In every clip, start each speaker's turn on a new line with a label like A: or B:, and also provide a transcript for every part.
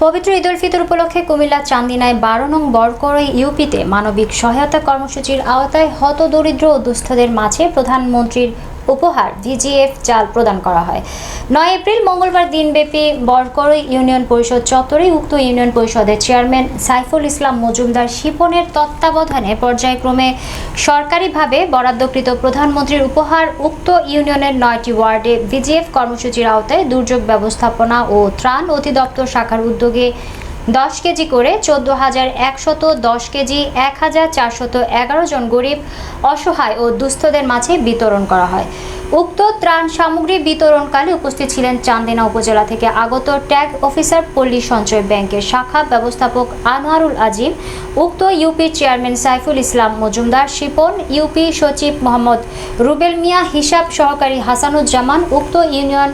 A: পবিত্র ঈদ উল ফিতর উপলক্ষে কুমিল্লা চান্দিনায় ১২ নং বরকড়ই ইউপিতে মানবিক সহায়তা কর্মসূচির আওতায় হতদরিদ্র ও দুস্থদের মাঝে প্রধানমন্ত্রীর উপহার ভিজিএফ চাল প্রদান করা হয়। ৯ এপ্রিল মঙ্গলবার দিনব্যাপী বরকড়ই ইউনিয়ন পরিষদ চত্বরে উক্ত ইউনিয়ন পরিষদের চেয়ারম্যান সাইফুল ইসলাম মজুমদার শিপনের তত্ত্বাবধানে পর্যায়ক্রমে সরকারিভাবে বরাদ্দকৃত প্রধানমন্ত্রীর উপহার উক্ত ইউনিয়নের ৯টি ওয়ার্ডে ভিজিএফ কর্মসূচির আওতায় দুর্যোগ ব্যবস্থাপনা ও ত্রাণ অধিদপ্তর শাখার উদ্যোগে ১০ কেজি করে ১৪,১১০ কেজি ১,৪১১ জন গরিব, অসহায় ও দুস্থদের মাঝে বিতরণ করা হয়। উক্ত ত্রাণ সামগ্রী বিতরণকালে উপস্থিত ছিলেন চান্দিনা উপজেলা থেকে আগত ট্যাগ অফিসার পল্লী সঞ্চয় ব্যাংকের শাখা ব্যবস্থাপক আনোয়ারুল আজিম, উক্ত ইউপির চেয়ারম্যান সাইফুল ইসলাম মজুমদার শিপন, ইউপি সচিব মোহাম্মদ রুবেল মিয়া, হিসাব সহকারী হাসানুজ্জামান, উক্ত ইউনিয়ন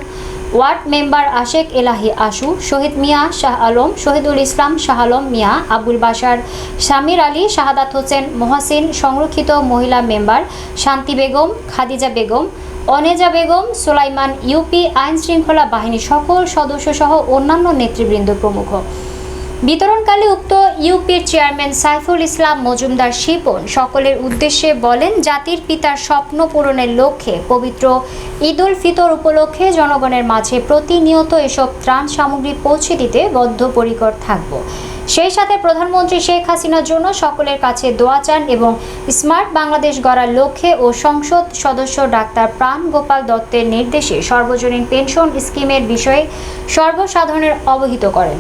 A: ওয়ার্ড মেম্বার আশেক এলাহি আশু, শহীদ মিয়া শাহ আলম, শহীদুল ইসলাম শাহ আলম মিয়া, আবুল বাশার, শামির আলী, শাহাদাত হোসেন মহাসিন, সংরক্ষিত মহিলা মেম্বার শান্তি বেগম, খাদিজা বেগম, অনেজা বেগম, সুলাইমান, ইউপি আইন শৃঙ্খলা বাহিনীর সকল সদস্য সহ অন্যান্য নেতৃবৃন্দ প্রমুখ। বিতরণকালে উক্ত ইউপির চেয়ারম্যান সাইফুল ইসলাম মজুমদার শিপন সকলের উদ্দেশ্যে বলেন, জাতির পিতার স্বপ্ন পূরণের লক্ষ্যে পবিত্র ঈদ উল ফিতর উপলক্ষে জনগণের মাঝে প্রতিনিয়ত এসব ত্রাণ সামগ্রী পৌঁছে দিতে বদ্ধপরিকর থাকব। সেই সাথে প্রধানমন্ত্রী শেখ হাসিনার জন্য সকলের কাছে দোয়া চান এবং স্মার্ট বাংলাদেশ গড়ার লক্ষ্যে ও সংসদ সদস্য ডাক্তার প্রাণ গোপাল দত্তের নির্দেশে সর্বজনীন পেনশন স্কিমের বিষয়ে সর্বসাধারণের অবহিত করেন।